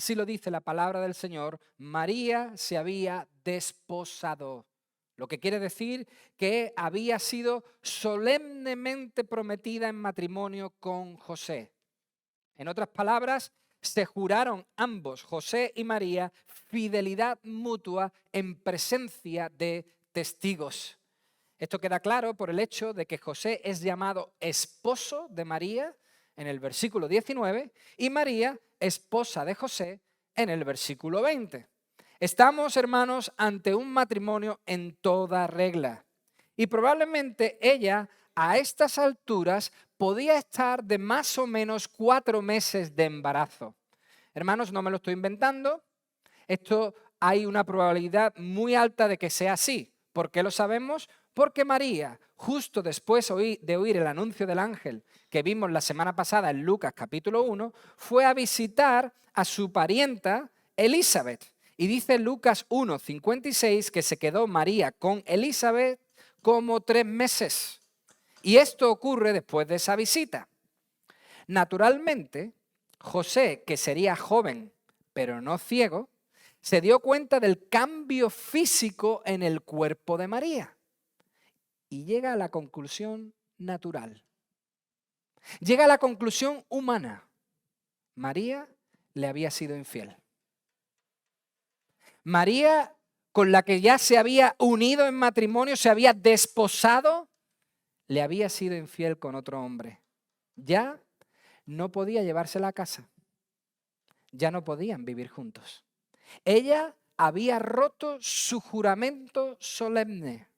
Así lo dice la palabra del Señor, María se había desposado. Lo que quiere decir que había sido solemnemente prometida en matrimonio con José. En otras palabras, se juraron ambos, José y María, fidelidad mutua en presencia de testigos. Esto queda claro por el hecho de que José es llamado esposo de María en el versículo 19 y María esposa de José en el versículo 20. Estamos, hermanos, ante un matrimonio en toda regla. Y probablemente ella, a estas alturas, podía estar de más o menos 4 meses de embarazo. Hermanos, no me lo estoy inventando. Esto hay una probabilidad muy alta de que sea así. ¿Por qué lo sabemos? Porque María, justo después de oír el anuncio del ángel que vimos la semana pasada en Lucas capítulo 1, fue a visitar a su parienta Elizabeth. Y dice Lucas 1:56 que se quedó María con Elizabeth como 3 meses. Y esto ocurre después de esa visita. Naturalmente, José, que sería joven pero no ciego, se dio cuenta del cambio físico en el cuerpo de María y llega a la conclusión natural. Llega a la conclusión humana. María le había sido infiel. María, con la que ya se había unido en matrimonio, se había desposado, le había sido infiel con otro hombre. Ya no podía llevársela a casa. Ya no podían vivir juntos. Ella había roto su juramento solemne.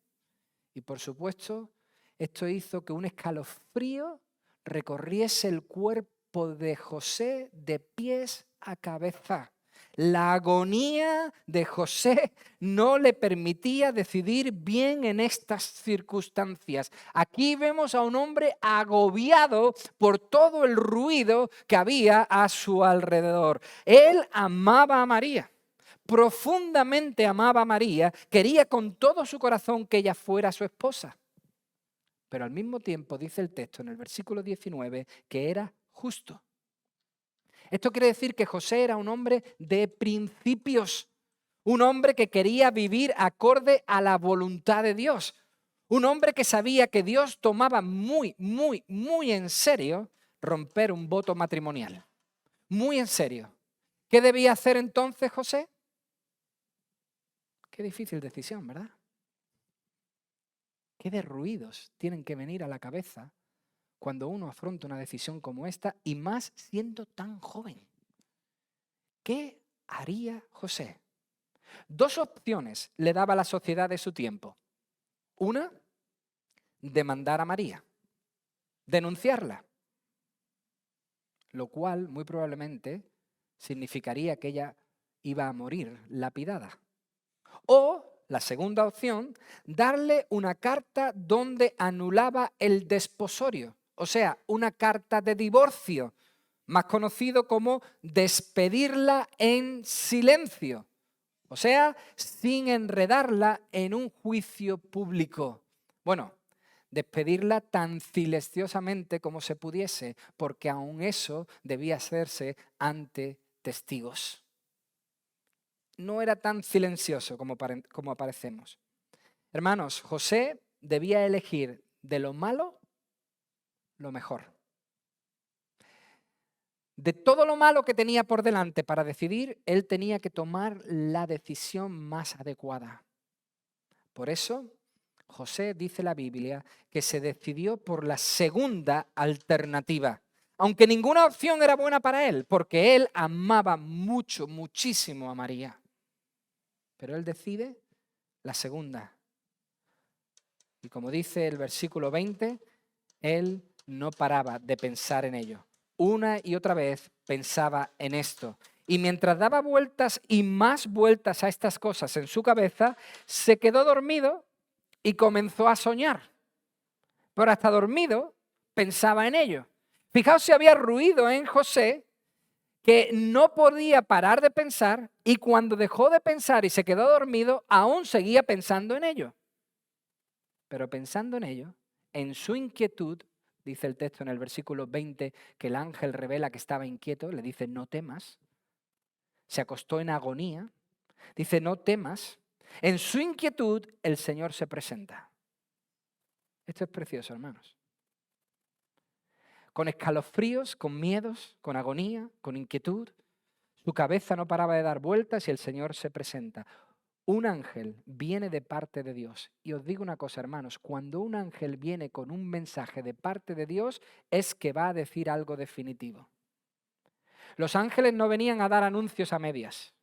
Y por supuesto, esto hizo que un escalofrío recorriese el cuerpo de José de pies a cabeza. La agonía de José no le permitía decidir bien en estas circunstancias. Aquí vemos a un hombre agobiado por todo el ruido que había a su alrededor. Él amaba a María. Profundamente amaba a María, quería con todo su corazón que ella fuera su esposa. Pero al mismo tiempo dice el texto en el versículo 19 que era justo. Esto quiere decir que José era un hombre de principios, un hombre que quería vivir acorde a la voluntad de Dios, un hombre que sabía que Dios tomaba muy en serio romper un voto matrimonial. Muy en serio. ¿Qué debía hacer entonces José? Qué difícil decisión, ¿verdad? ¿Qué de ruidos tienen que venir a la cabeza cuando uno afronta una decisión como esta y más siendo tan joven? ¿Qué haría José? 2 opciones le daba la sociedad de su tiempo. Una, demandar a María, denunciarla, lo cual muy probablemente significaría que ella iba a morir lapidada. O, la segunda opción, darle una carta donde anulaba el desposorio, o sea, una carta de divorcio, más conocido como despedirla en silencio, o sea, sin enredarla en un juicio público. Bueno, despedirla tan silenciosamente como se pudiese, porque aun eso debía hacerse ante testigos. No era tan silencioso como aparecemos. Hermanos, José debía elegir de lo malo lo mejor. De todo lo malo que tenía por delante para decidir, él tenía que tomar la decisión más adecuada. Por eso, José, dice la Biblia, que se decidió por la segunda alternativa, aunque ninguna opción era buena para él, porque él amaba muchísimo a María. Pero él decide la segunda. Y como dice el versículo 20, él no paraba de pensar en ello. Una y otra vez pensaba en esto. Y mientras daba vueltas y más vueltas a estas cosas en su cabeza, se quedó dormido y comenzó a soñar. Pero hasta dormido pensaba en ello. Fijaos si había ruido en José que no podía parar de pensar y cuando dejó de pensar y se quedó dormido, aún seguía pensando en ello. Pero pensando en ello, en su inquietud, dice el texto en el versículo 20, que el ángel revela que estaba inquieto, le dice, no temas. se acostó en agonía. Dice, no temas. En su inquietud el Señor se presenta. Esto es precioso, hermanos. Con escalofríos, con miedos, con agonía, con inquietud, su cabeza no paraba de dar vueltas y el Señor se presenta. Un ángel viene de parte de Dios. Y os digo una cosa, hermanos, cuando un ángel viene con un mensaje de parte de Dios, es que va a decir algo definitivo. Los ángeles no venían a dar anuncios a medias.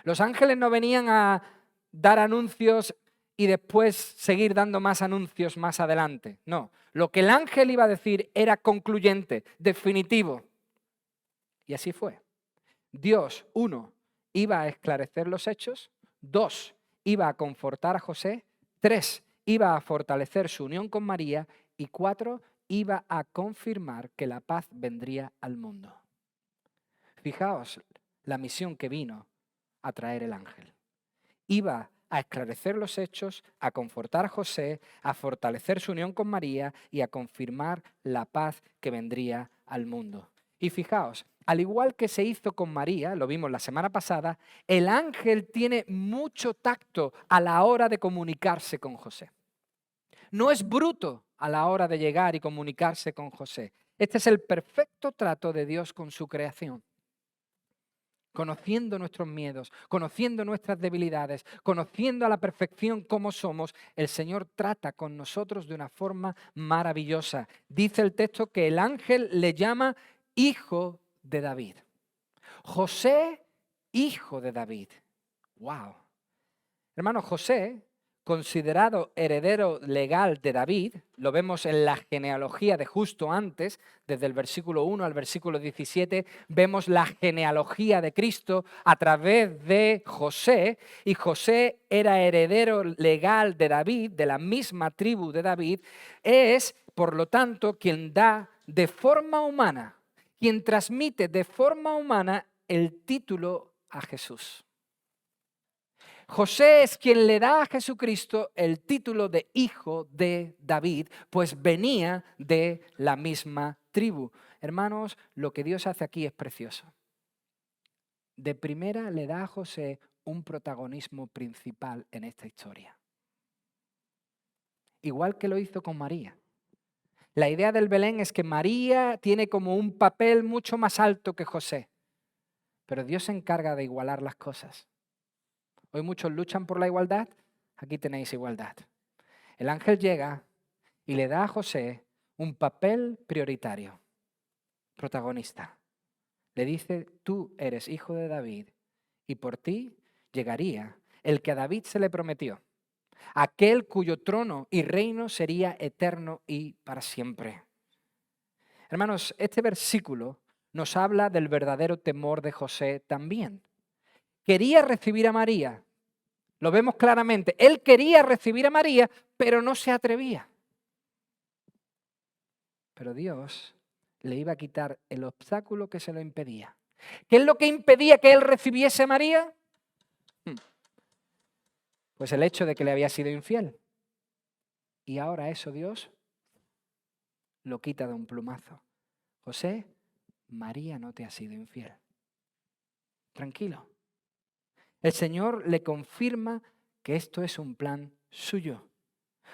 Los ángeles no venían a dar anuncios y después seguir dando más anuncios más adelante. No, lo que el ángel iba a decir era concluyente, definitivo. Y así fue. Dios, 1, iba a esclarecer los hechos. 2, iba a confortar a José. 3, iba a fortalecer su unión con María. Y 4, iba a confirmar que la paz vendría al mundo. Fijaos la misión que vino a traer el ángel. Iba a esclarecer los hechos, a confortar a José, a fortalecer su unión con María y a confirmar la paz que vendría al mundo. Y fijaos, al igual que se hizo con María, lo vimos la semana pasada, el ángel tiene mucho tacto a la hora de comunicarse con José. No es bruto a la hora de llegar y comunicarse con José. Este es el perfecto trato de Dios con su creación. Conociendo nuestros miedos, conociendo nuestras debilidades, conociendo a la perfección cómo somos, el Señor trata con nosotros de una forma maravillosa. Dice el texto que el ángel le llama hijo de David. José, hijo de David. ¡Wow! Hermano, José, considerado heredero legal de David, lo vemos en la genealogía de justo antes, desde el versículo 1 al versículo 17, vemos la genealogía de Cristo a través de José, y José era heredero legal de David, de la misma tribu de David, es, por lo tanto, quien da de forma humana, quien transmite de forma humana el título a Jesús. José es quien le da a Jesucristo el título de hijo de David, pues venía de la misma tribu. Hermanos, lo que Dios hace aquí es precioso. De primera le da a José un protagonismo principal en esta historia. Igual que lo hizo con María. La idea del Belén es que María tiene como un papel mucho más alto que José, pero Dios se encarga de igualar las cosas. Hoy muchos luchan por la igualdad, aquí tenéis igualdad. El ángel llega y le da a José un papel prioritario, protagonista. Le dice, tú eres hijo de David y por ti llegaría el que a David se le prometió, aquel cuyo trono y reino sería eterno y para siempre. Hermanos, este versículo nos habla del verdadero temor de José también. Quería recibir a María, lo vemos claramente. Él quería recibir a María, pero no se atrevía. Pero Dios le iba a quitar el obstáculo que se lo impedía. ¿Qué es lo que impedía que él recibiese a María? Pues el hecho de que le había sido infiel. Y ahora eso Dios lo quita de un plumazo. José, María no te ha sido infiel. Tranquilo. El Señor le confirma que esto es un plan suyo.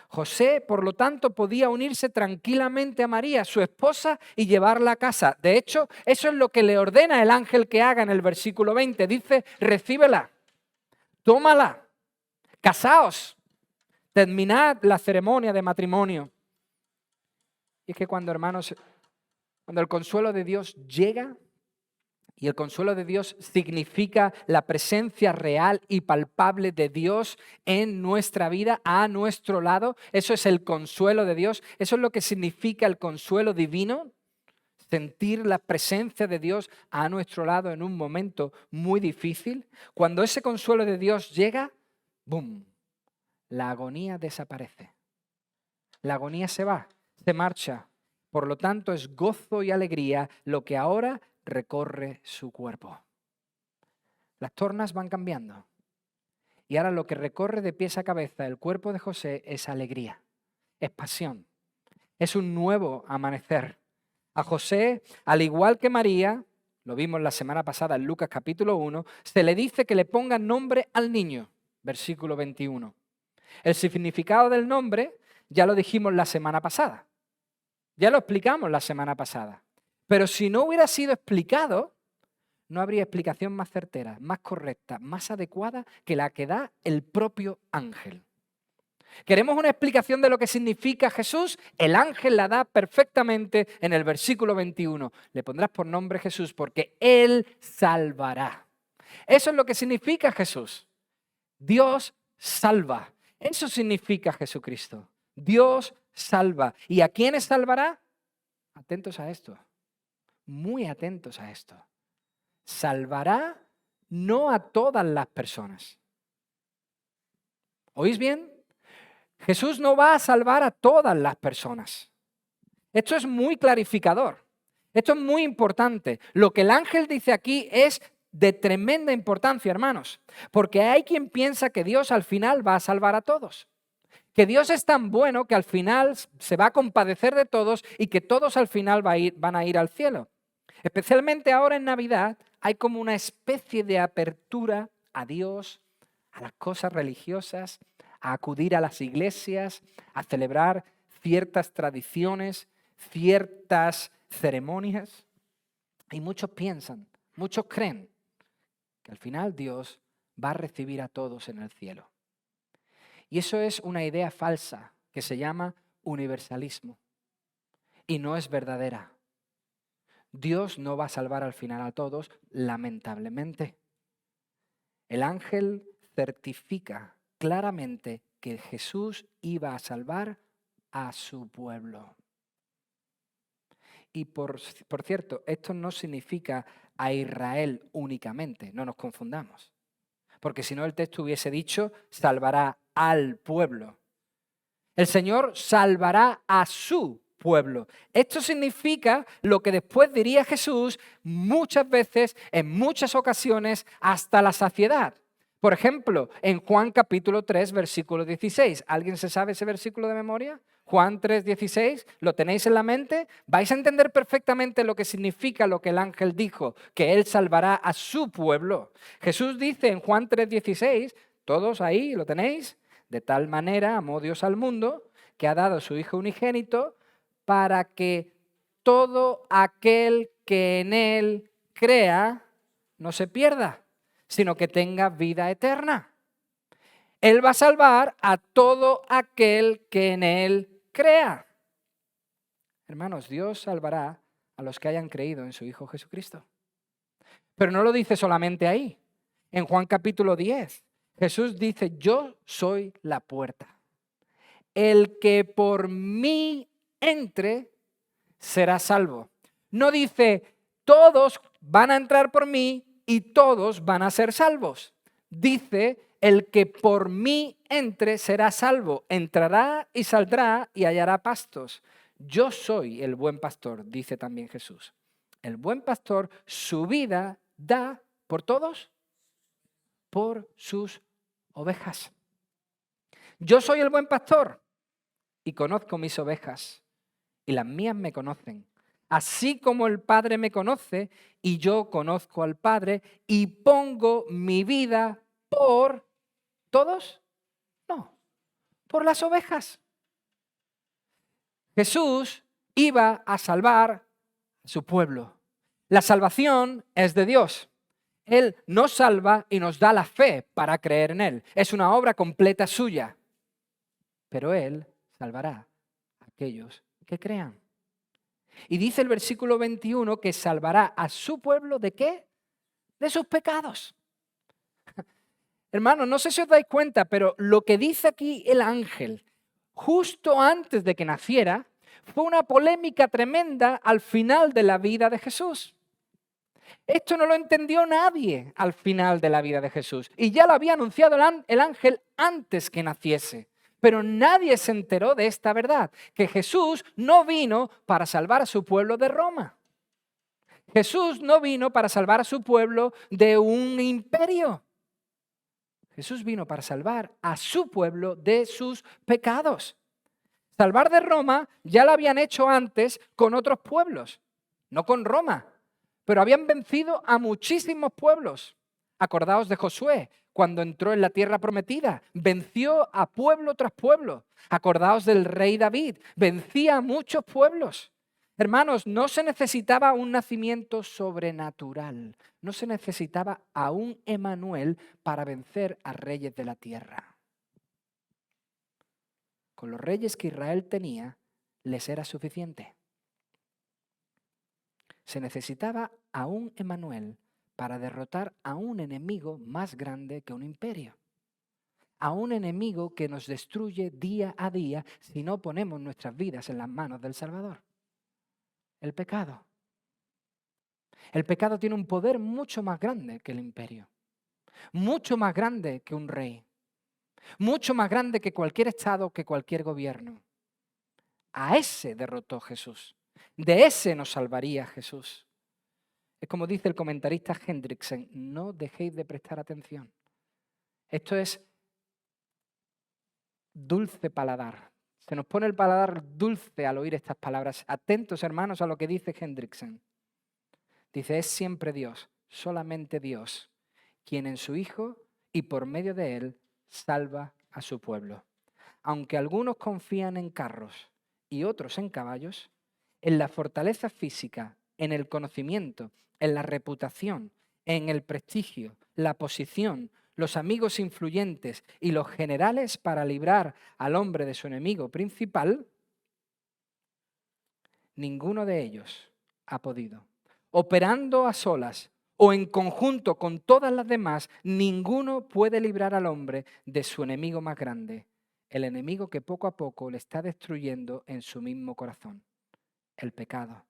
José, por lo tanto, podía unirse tranquilamente a María, su esposa, y llevarla a casa. De hecho, eso es lo que le ordena el ángel que haga en el versículo 20. Dice, recíbela, tómala, casaos, terminad la ceremonia de matrimonio. Y es que cuando, hermanos, cuando el consuelo de Dios llega, y el consuelo de Dios significa la presencia real y palpable de Dios en nuestra vida, a nuestro lado. Eso es el consuelo de Dios. Eso es lo que significa el consuelo divino. Sentir la presencia de Dios a nuestro lado en un momento muy difícil. Cuando ese consuelo de Dios llega, ¡bum!, la agonía desaparece. La agonía se va, se marcha. Por lo tanto, es gozo y alegría lo que ahora recorre su cuerpo. Las tornas van cambiando. Y ahora lo que recorre de pies a cabeza el cuerpo de José es alegría, es pasión, es un nuevo amanecer. A José, al igual que María, lo vimos la semana pasada en Lucas capítulo 1, se le dice que le pongan nombre al niño, versículo 21. El significado del nombre ya lo dijimos la semana pasada, ya lo explicamos la semana pasada. Pero si no hubiera sido explicado, no habría explicación más certera, más correcta, más adecuada que la que da el propio ángel. ¿Queremos una explicación de lo que significa Jesús? El ángel la da perfectamente en el versículo 21. Le pondrás por nombre Jesús porque Él salvará. Eso es lo que significa Jesús. Dios salva. Eso significa Jesucristo. Dios salva. ¿Y a quiénes salvará? Atentos a esto. Muy atentos a esto. Salvará no a todas las personas. ¿Oís bien? Jesús no va a salvar a todas las personas. Esto es muy clarificador. Esto es muy importante. Lo que el ángel dice aquí es de tremenda importancia, hermanos, porque hay quien piensa que Dios al final va a salvar a todos. Que Dios es tan bueno que al final se va a compadecer de todos y que todos al final van a ir al cielo. Especialmente ahora en Navidad hay como una especie de apertura a Dios, a las cosas religiosas, a acudir a las iglesias, a celebrar ciertas tradiciones, ciertas ceremonias. Y muchos piensan, muchos creen que al final Dios va a recibir a todos en el cielo. Y eso es una idea falsa que se llama universalismo y no es verdadera. Dios no va a salvar al final a todos, lamentablemente. El ángel certifica claramente que Jesús iba a salvar a su pueblo. Y por cierto, esto no significa a Israel únicamente, no nos confundamos. Porque si no el texto hubiese dicho, salvará al pueblo. El Señor salvará a su pueblo. Esto significa lo que después diría Jesús muchas veces, en muchas ocasiones, hasta la saciedad. Por ejemplo, en Juan capítulo 3, versículo 16. ¿Alguien se sabe ese versículo de memoria? Juan 3, 16. ¿Lo tenéis en la mente? Vais a entender perfectamente lo que significa lo que el ángel dijo, que Él salvará a su pueblo. Jesús dice en Juan 3, 16, todos ahí, ¿lo tenéis? De tal manera amó Dios al mundo que ha dado a su Hijo unigénito para que todo aquel que en Él crea no se pierda, sino que tenga vida eterna. Él va a salvar a todo aquel que en Él crea. Hermanos, Dios salvará a los que hayan creído en su Hijo Jesucristo. Pero no lo dice solamente ahí. En Juan capítulo 10, Jesús dice, yo soy la puerta. El que por mí entre será salvo. No dice, todos van a entrar por mí y todos van a ser salvos. Dice, el que por mí entre será salvo. Entrará y saldrá y hallará pastos. Yo soy el buen pastor, dice también Jesús. El buen pastor su vida da por todos, por sus ovejas. Yo soy el buen pastor y conozco mis ovejas y las mías me conocen. Así como el Padre me conoce y yo conozco al Padre y pongo mi vida por todos, no, por las ovejas. Jesús iba a salvar a su pueblo. La salvación es de Dios. Él nos salva y nos da la fe para creer en Él. Es una obra completa suya. Pero Él salvará a aquellos que crean. Y dice el versículo 21 que salvará a su pueblo ¿de qué? De sus pecados. Hermanos, no sé si os dais cuenta, pero lo que dice aquí el ángel, justo antes de que naciera, fue una polémica tremenda al final de la vida de Jesús. Esto no lo entendió nadie al final de la vida de Jesús. Y ya lo había anunciado el ángel antes que naciese. Pero nadie se enteró de esta verdad, que Jesús no vino para salvar a su pueblo de Roma. Jesús no vino para salvar a su pueblo de un imperio. Jesús vino para salvar a su pueblo de sus pecados. Salvar de Roma ya lo habían hecho antes con otros pueblos, no con Roma. pero habían vencido a muchísimos pueblos. Acordaos de Josué, cuando entró en la tierra prometida, venció a pueblo tras pueblo. Acordaos del rey David, vencía a muchos pueblos. Hermanos, no se necesitaba un nacimiento sobrenatural, no se necesitaba a un Emanuel para vencer a reyes de la tierra. Con los reyes que Israel tenía, les era suficiente. Se necesitaba a un Emanuel para derrotar a un enemigo más grande que un imperio. A un enemigo que nos destruye día a día si no ponemos nuestras vidas en las manos del Salvador. El pecado. El pecado tiene un poder mucho más grande que el imperio. Mucho más grande que un rey. Mucho más grande que cualquier estado, que cualquier gobierno. A ese derrotó Jesús. De ese nos salvaría Jesús. Es como dice el comentarista Hendrickson, no dejéis de prestar atención. Esto es dulce paladar. Se nos pone el paladar dulce al oír estas palabras. Atentos, hermanos, a lo que dice Hendrickson. Dice, es siempre Dios, solamente Dios, quien en su Hijo y por medio de Él salva a su pueblo. Aunque algunos confían en carros y otros en caballos, en la fortaleza física, en el conocimiento, en la reputación, en el prestigio, la posición, los amigos influyentes y los generales para librar al hombre de su enemigo principal, ninguno de ellos ha podido. Operando a solas o en conjunto con todas las demás, ninguno puede librar al hombre de su enemigo más grande, el enemigo que poco a poco le está destruyendo en su mismo corazón, el pecado.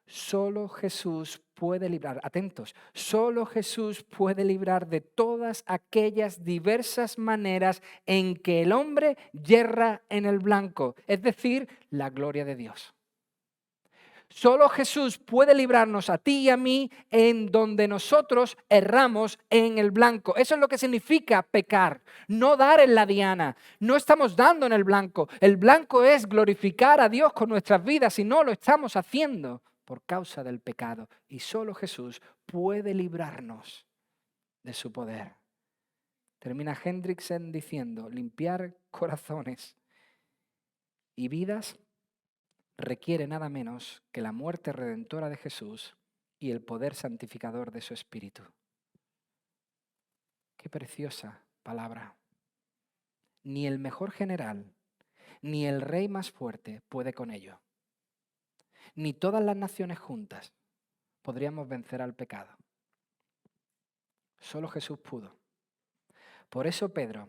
Solo Jesús puede librar, atentos, solo Jesús puede librar de todas aquellas diversas maneras en que el hombre yerra en el blanco, es decir, la gloria de Dios. Solo Jesús puede librarnos a ti y a mí en donde nosotros erramos en el blanco. Eso es lo que significa pecar, no dar en la diana. No estamos dando en el blanco. El blanco es glorificar a Dios con nuestras vidas y no lo estamos haciendo por causa del pecado. Y solo Jesús puede librarnos de su poder. Termina Hendrickson diciendo, limpiar corazones y vidas requiere nada menos que la muerte redentora de Jesús y el poder santificador de su Espíritu. Qué preciosa palabra. Ni el mejor general, ni el rey más fuerte puede con ello. Ni todas las naciones juntas podríamos vencer al pecado. Solo Jesús pudo. Por eso Pedro,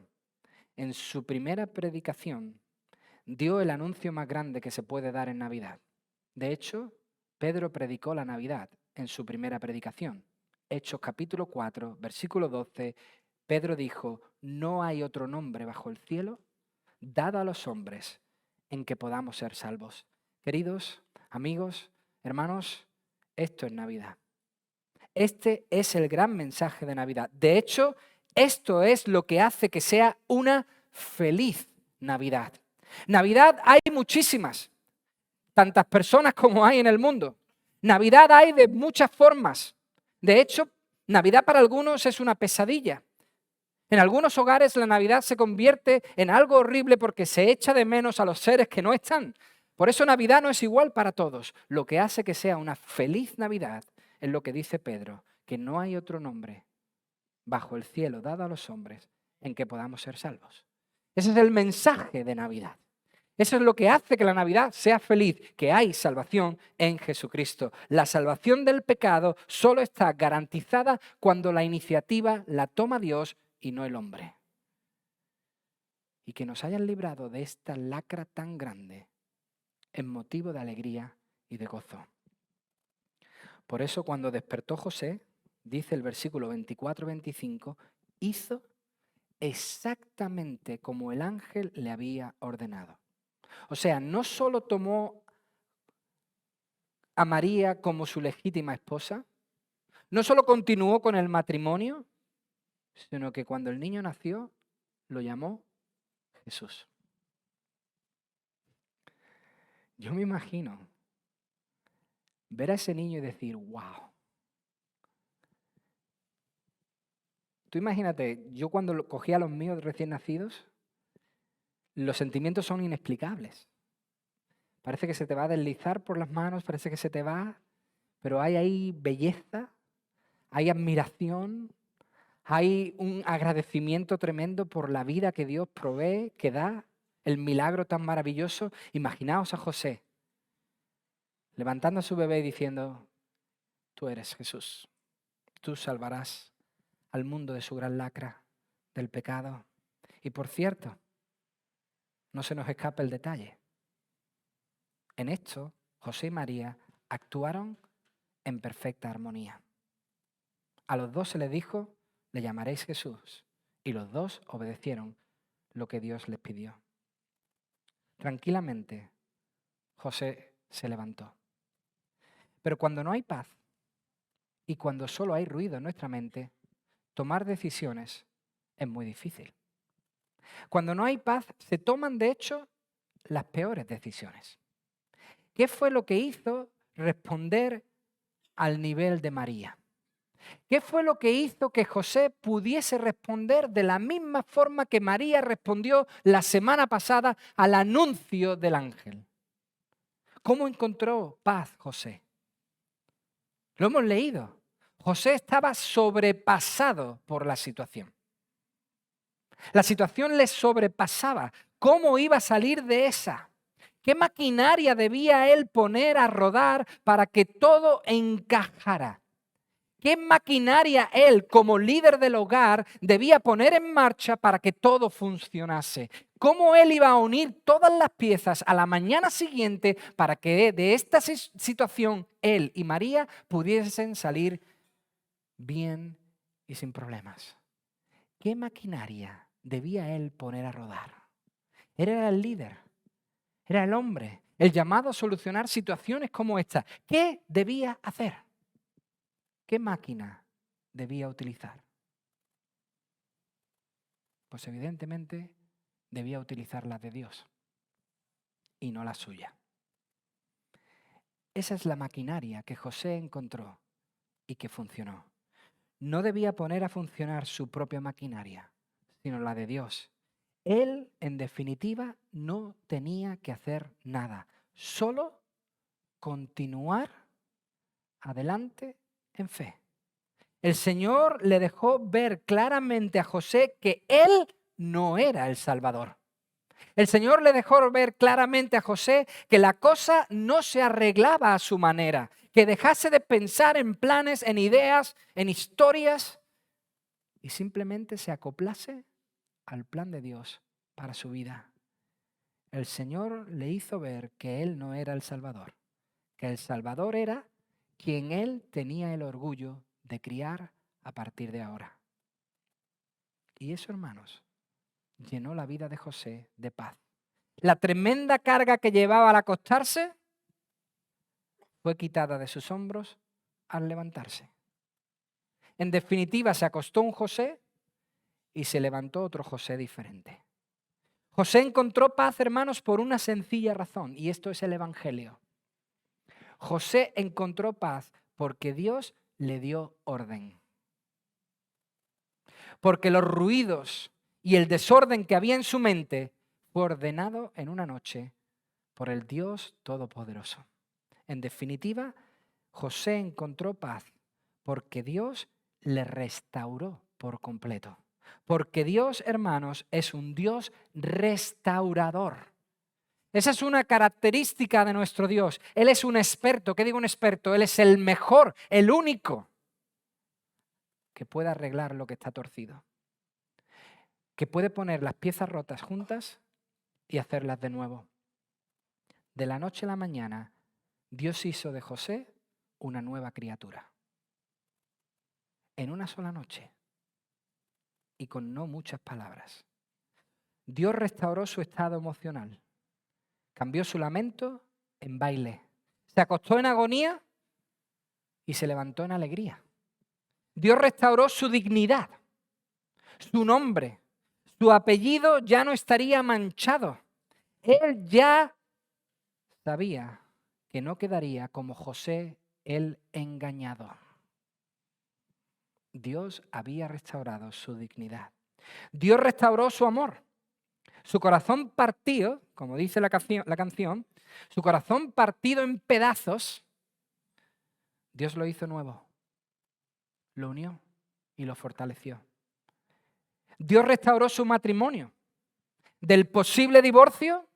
en su primera predicación, dio el anuncio más grande que se puede dar en Navidad. De hecho, Pedro predicó la Navidad en su primera predicación. Hechos capítulo 4, versículo 12, Pedro dijo, no hay otro nombre bajo el cielo dado a los hombres en que podamos ser salvos. Queridos amigos, hermanos, esto es Navidad. Este es el gran mensaje de Navidad. De hecho, esto es lo que hace que sea una feliz Navidad. Navidad hay muchísimas, tantas personas como hay en el mundo. Navidad hay de muchas formas. De hecho, Navidad para algunos es una pesadilla. En algunos hogares la Navidad se convierte en algo horrible porque se echa de menos a los seres que no están. Por eso Navidad no es igual para todos. Lo que hace que sea una feliz Navidad es lo que dice Pedro, que no hay otro nombre bajo el cielo dado a los hombres en que podamos ser salvos. Ese es el mensaje de Navidad. Eso es lo que hace que la Navidad sea feliz, que hay salvación en Jesucristo. La salvación del pecado solo está garantizada cuando la iniciativa la toma Dios y no el hombre. Y que nos hayan librado de esta lacra tan grande es motivo de alegría y de gozo. Por eso cuando despertó José, dice el versículo 24-25, hizo exactamente como el ángel le había ordenado. O sea, no solo tomó a María como su legítima esposa, no solo continuó con el matrimonio, sino que cuando el niño nació, lo llamó Jesús. Yo me imagino ver a ese niño y decir, wow, Tú imagínate, yo cuando cogía a los míos recién nacidos, los sentimientos son inexplicables. Parece que se te va a deslizar por las manos, parece que se te va, pero hay ahí belleza, hay admiración, hay un agradecimiento tremendo por la vida que Dios provee, que da, el milagro tan maravilloso. Imaginaos a José levantando a su bebé y diciendo, tú eres Jesús, tú salvarás al mundo de su gran lacra, del pecado. Y por cierto, no se nos escapa el detalle. En esto, José y María actuaron en perfecta armonía. A los dos se les dijo, le llamaréis Jesús, y los dos obedecieron lo que Dios les pidió. Tranquilamente, José se levantó. Pero cuando no hay paz y cuando solo hay ruido en nuestra mente, tomar decisiones es muy difícil. Cuando no hay paz, se toman de hecho las peores decisiones. ¿Qué fue lo que hizo responder al nivel de María? ¿Qué fue lo que hizo que José pudiese responder de la misma forma que María respondió la semana pasada al anuncio del ángel? ¿Cómo encontró paz José? Lo hemos leído. José estaba sobrepasado por la situación. La situación le sobrepasaba. ¿Cómo iba a salir de esa? ¿Qué maquinaria debía él poner a rodar para que todo encajara? ¿Qué maquinaria él, como líder del hogar, debía poner en marcha para que todo funcionase? ¿Cómo él iba a unir todas las piezas a la mañana siguiente para que de esta situación él y María pudiesen salir bien y sin problemas? ¿Qué maquinaria debía él poner a rodar? Él era el líder, era el hombre, el llamado a solucionar situaciones como esta. ¿Qué debía hacer? ¿Qué máquina debía utilizar? Pues evidentemente debía utilizar la de Dios y no la suya. Esa es la maquinaria que José encontró y que funcionó. No debía poner a funcionar su propia maquinaria, sino la de Dios. Él, en definitiva, no tenía que hacer nada, solo continuar adelante en fe. El Señor le dejó ver claramente a José que él no era el Salvador. El Señor le dejó ver claramente a José que la cosa no se arreglaba a su manera, que dejase de pensar en planes, en ideas, en historias y simplemente se acoplase al plan de Dios para su vida. El Señor le hizo ver que él no era el Salvador, que el Salvador era quien él tenía el orgullo de criar a partir de ahora. Y eso, hermanos, llenó la vida de José de paz. La tremenda carga que llevaba al acostarse fue quitada de sus hombros al levantarse. En definitiva, se acostó un José y se levantó otro José diferente. José encontró paz, hermanos, por una sencilla razón, y esto es el Evangelio. José encontró paz porque Dios le dio orden. Porque los ruidos y el desorden que había en su mente fue ordenado en una noche por el Dios Todopoderoso. En definitiva, José encontró paz porque Dios le restauró por completo. Porque Dios, hermanos, es un Dios restaurador. Esa es una característica de nuestro Dios. Él es un experto. ¿Qué digo un experto? Él es el mejor, el único que puede arreglar lo que está torcido. Que puede poner las piezas rotas juntas y hacerlas de nuevo. De la noche a la mañana, Dios hizo de José una nueva criatura. En una sola noche y con no muchas palabras. Dios restauró su estado emocional. Cambió su lamento en baile. Se acostó en agonía y se levantó en alegría. Dios restauró su dignidad, su nombre, su apellido ya no estaría manchado. Él ya sabía que no quedaría como José el engañado. Dios había restaurado su dignidad. Dios restauró su amor. Su corazón partido, como dice la canción, su corazón partido en pedazos, Dios lo hizo nuevo, lo unió y lo fortaleció. Dios restauró su matrimonio. Del posible divorcio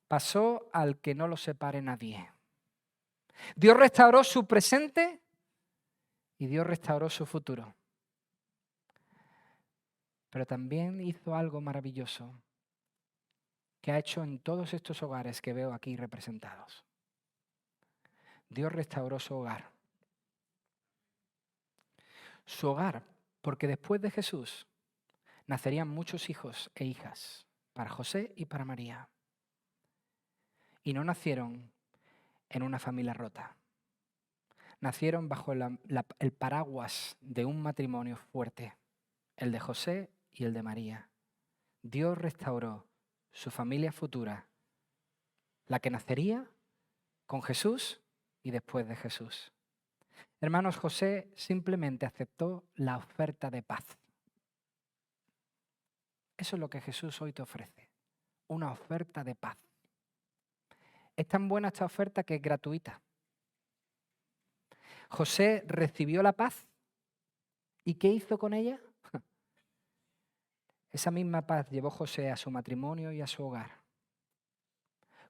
pasó al que no lo separe nadie. Dios restauró su presente y Dios restauró su futuro. Pero también hizo algo maravilloso que ha hecho en todos estos hogares que veo aquí representados. Dios restauró su hogar. Su hogar, porque después de Jesús nacerían muchos hijos e hijas para José y para María. Y no nacieron en una familia rota. Nacieron bajo el paraguas de un matrimonio fuerte, el de José y el de María. Dios restauró su familia futura, la que nacería con Jesús y después de Jesús. Hermanos, José simplemente aceptó la oferta de paz. Eso es lo que Jesús hoy te ofrece, una oferta de paz. Es tan buena esta oferta que es gratuita. José recibió la paz ¿y qué hizo con ella? Esa misma paz llevó José a su matrimonio y a su hogar.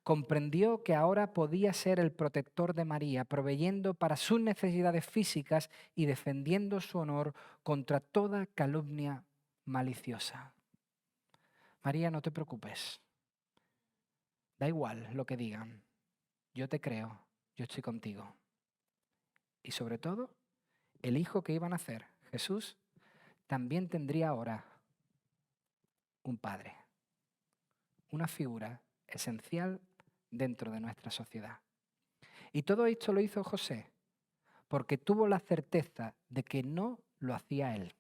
Comprendió que ahora podía ser el protector de María, proveyendo para sus necesidades físicas y defendiendo su honor contra toda calumnia maliciosa. María, no te preocupes. Da igual lo que digan. Yo te creo, yo estoy contigo. Y sobre todo, el hijo que iba a nacer, Jesús, también tendría ahora un padre, una figura esencial dentro de nuestra sociedad. Y todo esto lo hizo José porque tuvo la certeza de que no lo hacía él.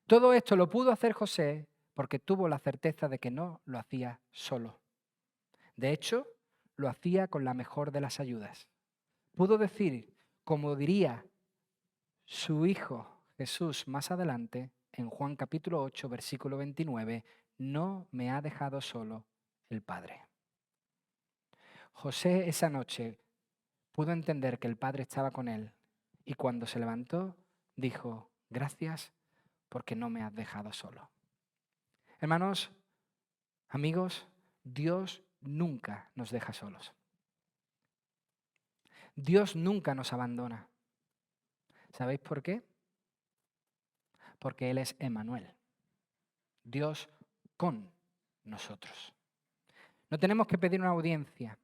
Todo esto lo pudo hacer José porque tuvo la certeza de que no lo hacía solo. De hecho, lo hacía con la mejor de las ayudas. Pudo decir, como diría su hijo Jesús más adelante, en Juan capítulo 8, versículo 29, no me ha dejado solo el Padre. José esa noche pudo entender que el Padre estaba con él y cuando se levantó dijo, gracias porque no me has dejado solo. Hermanos, amigos, Dios nunca nos deja solos. Dios nunca nos abandona. ¿Sabéis por qué? Porque Él es Emmanuel, Dios con nosotros. No tenemos que pedir una audiencia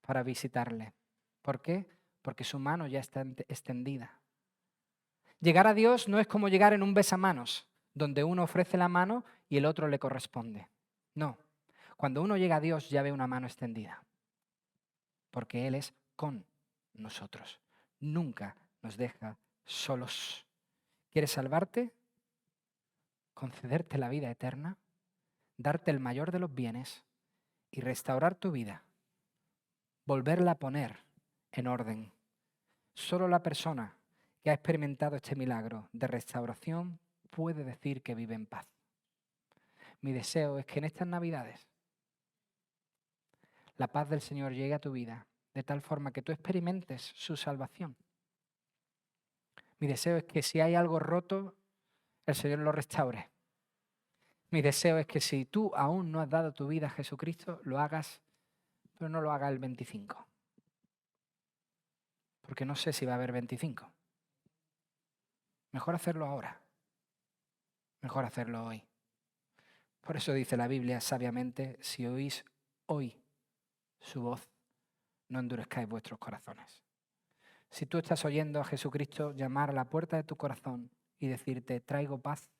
para visitarle. ¿Por qué? Porque su mano ya está extendida. Llegar a Dios no es como llegar en un besamanos, donde uno ofrece la mano y el otro le corresponde. No, cuando uno llega a Dios ya ve una mano extendida, porque Él es con nosotros. Nunca nos deja solos. ¿Quieres salvarte? Concederte la vida eterna, darte el mayor de los bienes y restaurar tu vida, volverla a poner en orden. Solo la persona que ha experimentado este milagro de restauración puede decir que vive en paz. Mi deseo es que en estas Navidades la paz del Señor llegue a tu vida de tal forma que tú experimentes su salvación. Mi deseo es que si hay algo roto, el Señor lo restaure. Mi deseo es que si tú aún no has dado tu vida a Jesucristo, lo hagas, pero no lo hagas el 25. Porque no sé si va a haber 25. Mejor hacerlo ahora. Mejor hacerlo hoy. Por eso dice la Biblia sabiamente, si oís hoy su voz, no endurezcáis vuestros corazones. Si tú estás oyendo a Jesucristo llamar a la puerta de tu corazón y decirte, traigo paz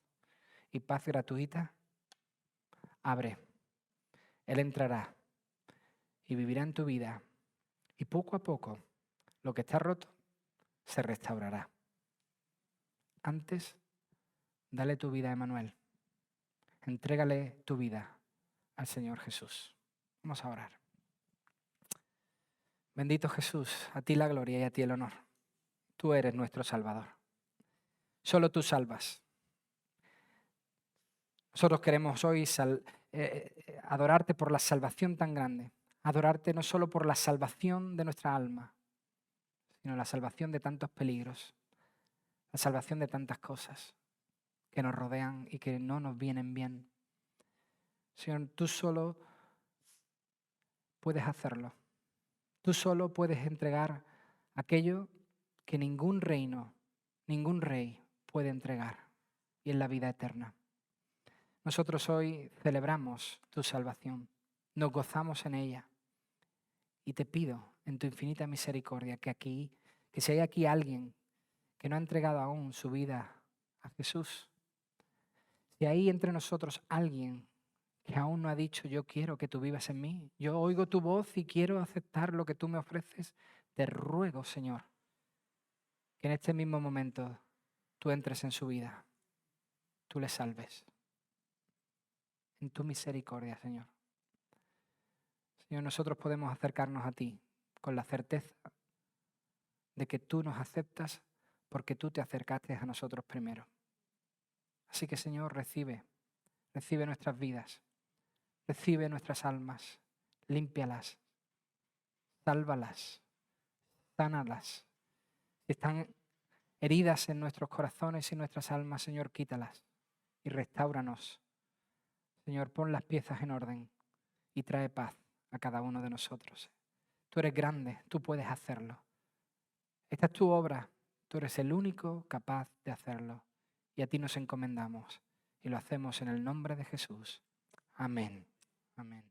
y paz gratuita, abre. Él entrará y vivirá en tu vida y poco a poco lo que está roto se restaurará. Antes, dale tu vida a Emmanuel. Entrégale tu vida al Señor Jesús. Vamos a orar. Bendito Jesús, a ti la gloria y a ti el honor. tú eres nuestro Salvador. Solo tú salvas. Nosotros queremos hoy adorarte por la salvación tan grande. Adorarte no solo por la salvación de nuestra alma, sino la salvación de tantos peligros, la salvación de tantas cosas que nos rodean y que no nos vienen bien. Señor, tú solo puedes hacerlo. Tú solo puedes entregar aquello que ningún reino, ningún rey puede entregar, y es la vida eterna. Nosotros hoy celebramos tu salvación, nos gozamos en ella y te pido en tu infinita misericordia que si hay aquí alguien que no ha entregado aún su vida a Jesús, si hay entre nosotros alguien que aún no ha dicho yo quiero que tú vivas en mí, yo oigo tu voz y quiero aceptar lo que tú me ofreces, te ruego, Señor, que en este mismo momento tú entres en su vida, tú le salves. En tu misericordia, Señor. Señor, nosotros podemos acercarnos a ti con la certeza de que tú nos aceptas porque tú te acercaste a nosotros primero. Así que, Señor, recibe nuestras vidas, recibe nuestras almas, límpialas, sálvalas, sánalas. Si están heridas en nuestros corazones y nuestras almas, Señor, quítalas y restáuranos. Señor, pon las piezas en orden y trae paz a cada uno de nosotros. Tú eres grande, tú puedes hacerlo. Esta es tu obra, tú eres el único capaz de hacerlo. Y a ti nos encomendamos y lo hacemos en el nombre de Jesús. Amén. Amén.